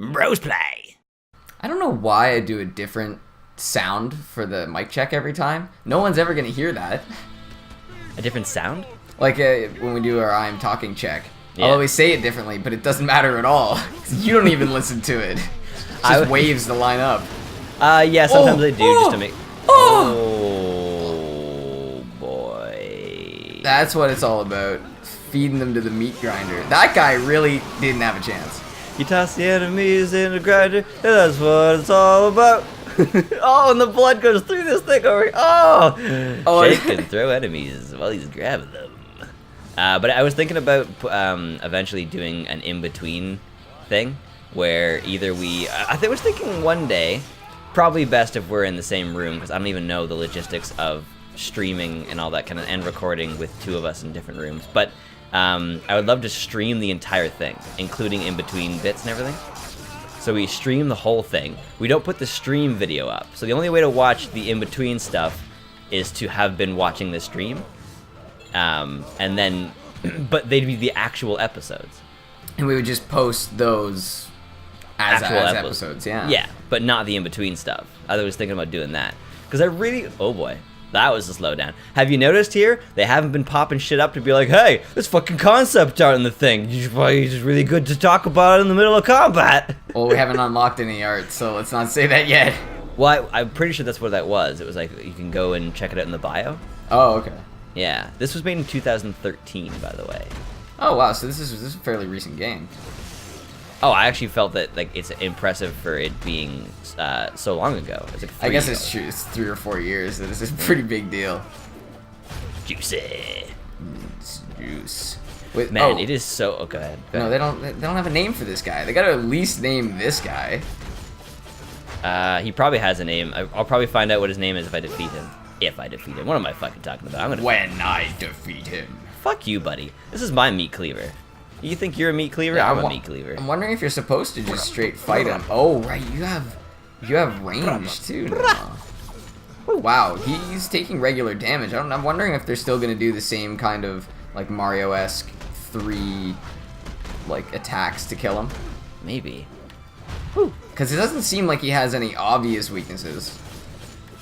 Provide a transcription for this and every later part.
Brosplay. I don't know why I do a different sound for the mic check every time. No one's ever going to hear that. A different sound? Like when we do our I'm talking check. Yeah. I'll always say it differently, but it doesn't matter at all. 'Cause you don't even listen to it. It's just waves to line up. Yeah, sometimes I do just to make... Oh! Oh, boy. That's what it's all about. Feeding them to the meat grinder. That guy really didn't have a chance. You toss the enemies in the grinder, and that's what it's all about. Oh, and the blood goes through this thing over here. Oh! Shank can throw enemies while he's grabbing them. But I was thinking about eventually doing an in-between thing, where either I was thinking one day, probably best if we're in the same room, because I don't even know the logistics of streaming and all that kind of, and recording with two of us in different rooms. But I would love to stream the entire thing, including in-between bits and everything. So we stream the whole thing. We don't put the stream video up. So the only way to watch the in-between stuff is to have been watching the stream. And then, but they'd be the actual episodes. And we would just post those as episodes, yeah. Yeah, but not the in-between stuff. I was thinking about doing that. Because I really, oh boy, that was a slowdown. Have you noticed here, they haven't been popping shit up to be like, hey, this fucking concept art in the thing. It's just really good to talk about in the middle of combat. Well, we haven't unlocked any art, so let's not say that yet. Well, I'm pretty sure that's what that was. It was like, you can go and check it out in the bio. Oh, okay. Yeah, this was made in 2013, by the way. Oh wow, so this is a fairly recent game. Oh, I actually felt that like it's impressive for it being so long ago. It's like I guess it's true. It's 3 or 4 years. That is a pretty big deal. Juicy. It's juice. Wait, Man, it is so. Oh, go ahead. No, they don't have a name for this guy. They gotta at least name this guy. He probably has a name. I'll probably find out what his name is if I defeat him. If I defeat him. What am I fucking talking about? When I defeat him. Fuck you, buddy. This is my meat cleaver. You think you're a meat cleaver? Yeah, I'm a meat cleaver. I'm wondering if you're supposed to just straight fight him. Oh, right. You have range too now. Wow, he's taking regular damage. I'm wondering if they're still gonna do the same kind of like Mario-esque 3 like attacks to kill him. Maybe. Because it doesn't seem like he has any obvious weaknesses.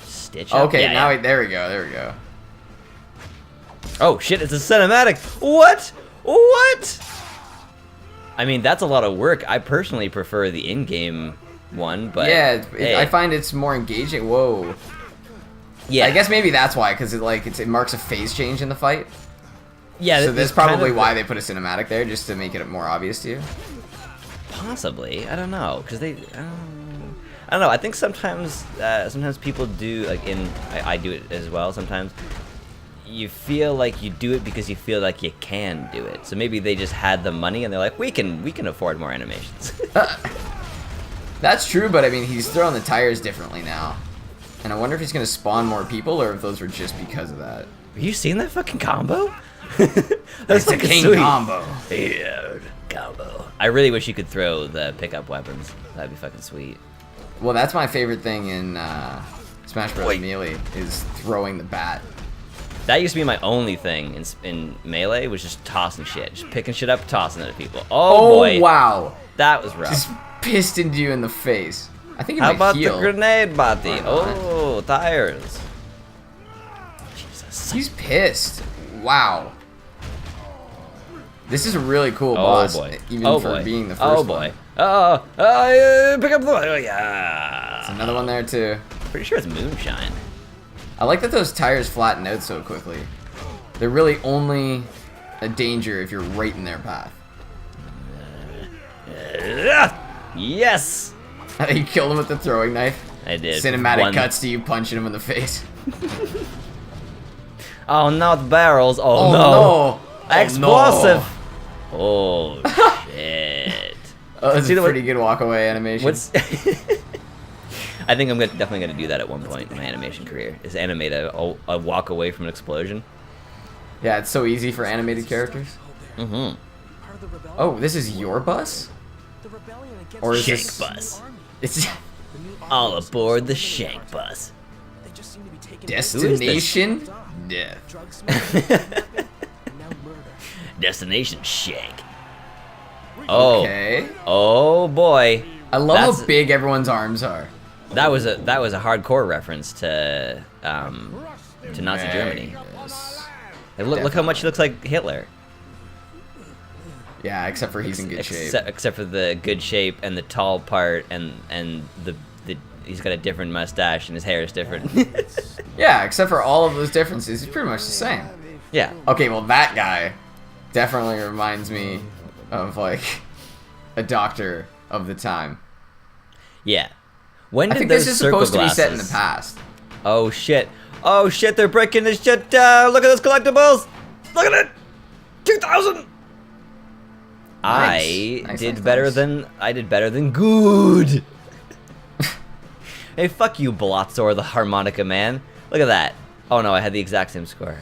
Stitch up? Okay, yeah. There we go. Oh shit, it's a cinematic. What? I mean, that's a lot of work. I personally prefer the in-game one, but yeah, hey. I find it's more engaging. Whoa. Yeah. I guess maybe that's why, because it marks a phase change in the fight. Yeah. So that's probably why they put a cinematic there, just to make it more obvious to you. Possibly. I don't know, because I don't know. I think sometimes people do, like I do it as well sometimes. You feel like you do it because you feel like you can do it. So maybe they just had the money and they're like, we can afford more animations. That's true, but I mean, he's throwing the tires differently now. And I wonder if he's going to spawn more people or if those were just because of that. Have you seen that fucking combo? That's a king sweet combo. Yeah, combo. I really wish you could throw the pickup weapons. That'd be fucking sweet. Well, that's my favorite thing in Smash Bros. Melee, is throwing the bat. That used to be my only thing in Melee, was just tossing shit. Just picking shit up, tossing it at people. Oh boy. Wow. That was rough. Just pistoned you in the face. I think it How might about heal. the grenade body? Oh, tires. Jesus. He's pissed. Wow. This is a really cool boss, even for being the first one. Pick up the... Oh, yeah. There's another one there, too. Pretty sure it's Moonshine. I like that those tires flatten out so quickly. They're really only a danger if you're right in their path. Yes! You killed him with the throwing knife? I did. Cinematic cuts to you punching him in the face. Oh, not barrels. Oh, no. no. Explosive. Oh, shit. Oh, that's a pretty good walk away animation. I think I'm definitely going to do that at one point in my animation career, is animate a walk away from an explosion. Yeah, it's so easy for animated characters. Mm-hmm. Oh, this is your bus? Or is Shank bus. It's all aboard the Shank bus. Destination Death. Destination Shank. Oh. Okay. Oh boy. I love how big everyone's arms are. That was a hardcore reference to Nazi Germany. Like, look how much he looks like Hitler. Yeah, except for he's in good shape. Except for the good shape and the tall part and the he's got a different mustache and his hair is different. Yeah, except for all of those differences, he's pretty much the same. Yeah. Okay, well that guy definitely reminds me of like a doctor of the time. Yeah. When did I think those this is circle supposed glasses... to be set in the past. Oh shit! Oh shit! They're breaking this shit down. Look at those collectibles. Look at it. 2,000. I did better than good. Hey, fuck you, Blotzor, the harmonica man. Look at that. Oh no, I had the exact same score.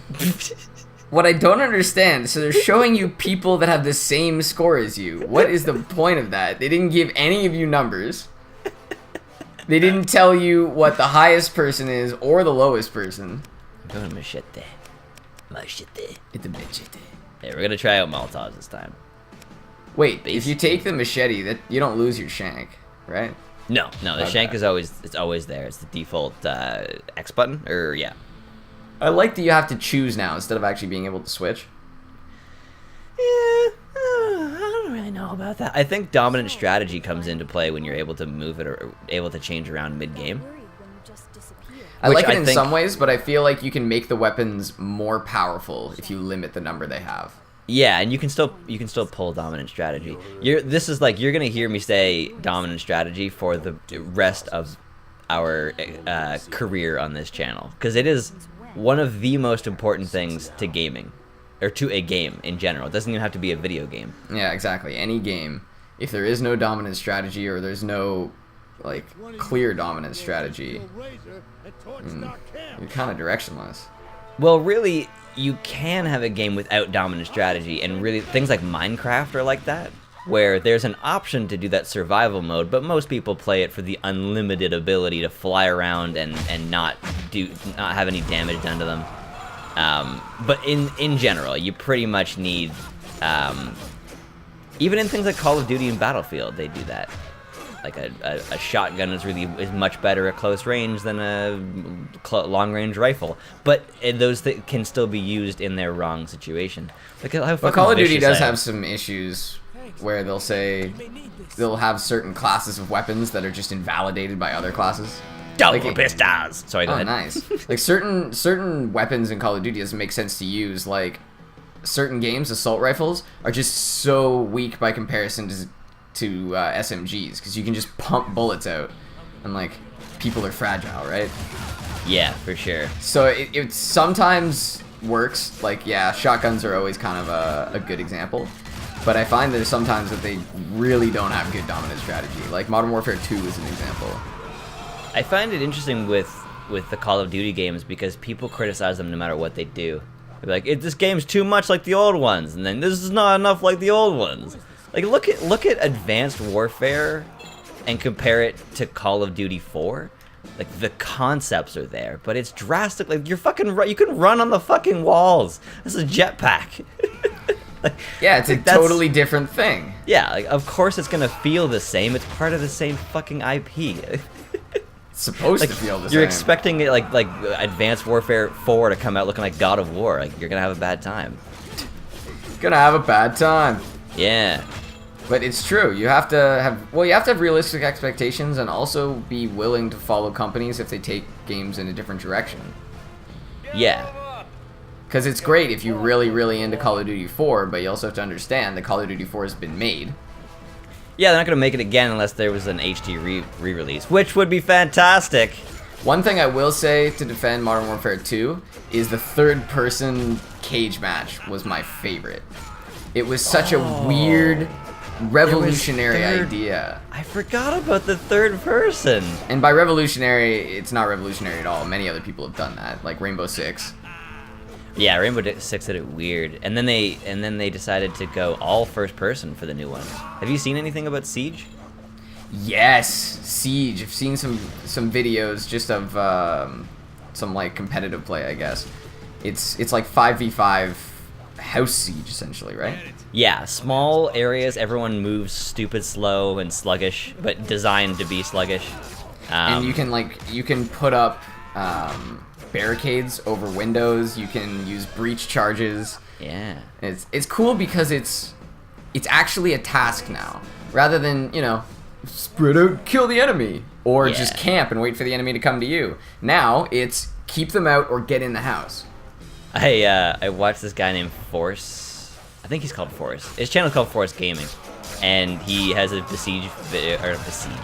What I don't understand, so they're showing you people that have the same score as you. What is the point of that? They didn't give any of you numbers. They didn't tell you what the highest person is or the lowest person. I'm going machete. Machete. It's a machete. Hey, we're gonna try out Molotovs this time. Wait, if you take the machete, that you don't lose your shank, right? No, the shank is always there. It's the default X button, or yeah. I like that you have to choose now instead of actually being able to switch. Yeah, I don't really know about that. I think dominant strategy comes into play when you're able to move it or able to change around mid-game. I like it in some ways, but I feel like you can make the weapons more powerful if you limit the number they have. Yeah, and you can still pull dominant strategy. This is like you're gonna hear me say dominant strategy for the rest of our career on this channel, because it is one of the most important things to gaming, or to a game in general. It doesn't even have to be a video game. Yeah, exactly. Any game, if there is no dominant strategy or there's no like clear dominant strategy, you're kind of directionless. Well, really, you can have a game without dominant strategy, and really things like Minecraft are like that, where there's an option to do that survival mode, but most people play it for the unlimited ability to fly around and not have any damage done to them. But in general, you pretty much need, even in things like Call of Duty and Battlefield, they do that. Like a shotgun is much better at close range than a long range rifle, but those can still be used in their wrong situation. Look at how but Call of Duty does have some issues where they'll have certain classes of weapons that are just invalidated by other classes. Double pistols. Sorry, go ahead. Nice. Like certain weapons in Call of Duty doesn't make sense to use. Like certain games, assault rifles are just so weak by comparison to SMGs, because you can just pump bullets out, and like people are fragile, right? Yeah, for sure. So it sometimes works. Like yeah, shotguns are always kind of a good example. But I find there's sometimes that they really don't have good dominant strategy. Like Modern Warfare 2 is an example. I find it interesting with the Call of Duty games because people criticize them no matter what they do. They're like, this game's too much like the old ones, and then this is not enough like the old ones. Like look at Advanced Warfare and compare it to Call of Duty 4. Like the concepts are there, but it's drastic. Like you can run on the fucking walls. This is a jetpack. Like, yeah, it's a totally different thing. Yeah, like of course it's gonna feel the same. It's part of the same fucking IP. It's supposed to feel the same. You're expecting it like Advanced Warfare 4 to come out looking like God of War. Like you're gonna have a bad time. Gonna have a bad time. Yeah. But it's true. You have to have realistic expectations and also be willing to follow companies if they take games in a different direction. Yeah. Because it's great if you're really, really into Call of Duty 4, but you also have to understand that Call of Duty 4 has been made. Yeah, they're not going to make it again unless there was an HD re-release, which would be fantastic. One thing I will say to defend Modern Warfare 2 is the third-person cage match was my favorite. It was such a weird, revolutionary idea. I forgot about the third person. And by revolutionary, it's not revolutionary at all. Many other people have done that, like Rainbow Six. Yeah, Rainbow Six did it weird, and then they decided to go all first person for the new one. Have you seen anything about Siege? Yes, Siege. I've seen some videos just of some like competitive play, I guess. It's like 5v5 house siege, essentially, right? Yeah, small areas, everyone moves stupid slow and sluggish, but designed to be sluggish. And you can put up barricades over windows. You can use breach charges. Yeah. It's cool because it's actually a task now, rather than, you know, spread out, kill the enemy, or just camp and wait for the enemy to come to you. Now it's keep them out or get in the house. I watched this guy named Force. I think he's called Force. His channel's called Force Gaming, and he has a Besiege video, or Besiege.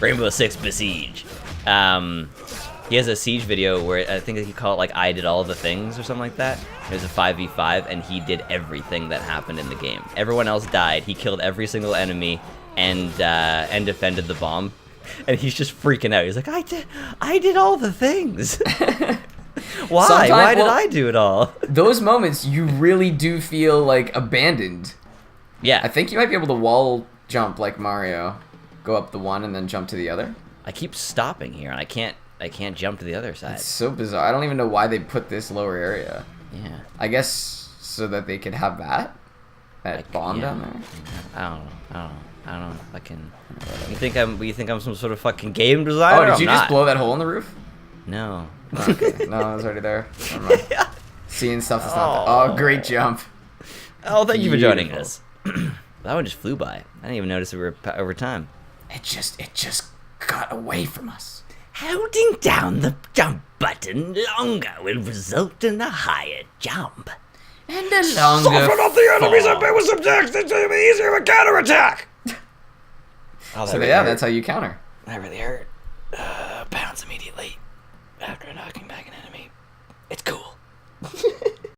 Rainbow Six Besiege. He has a Siege video where I think he called it like I did all the things or something like that. It was a 5v5, and he did everything that happened in the game. Everyone else died. He killed every single enemy and defended the bomb. And he's just freaking out. He's like, I did all the things. Why? Why did I do it all? Those moments, you really do feel like abandoned. Yeah. I think you might be able to wall jump like Mario. Go up the one and then jump to the other. I keep stopping here, and I can't jump to the other side. It's so bizarre. I don't even know why they put this lower area. Yeah. I guess so that they could have that bomb down there. I don't know if I can. You think I'm some sort of fucking game designer? Oh, did you just blow that hole in the roof? No. Okay. No, it was already there. Never mind. Seeing stuff that's not there. Oh, great jump. Oh, thank you for joining us. That one just flew by. I didn't even notice we were over time. It just got away from us. Holding down the jump button longer will result in a higher jump. And a longer Soften up the enemies and be with subjects. It's going to be easier to counterattack. Oh, so yeah, that's how you counter. That really hurt. Pounce immediately after knocking back an enemy. It's cool.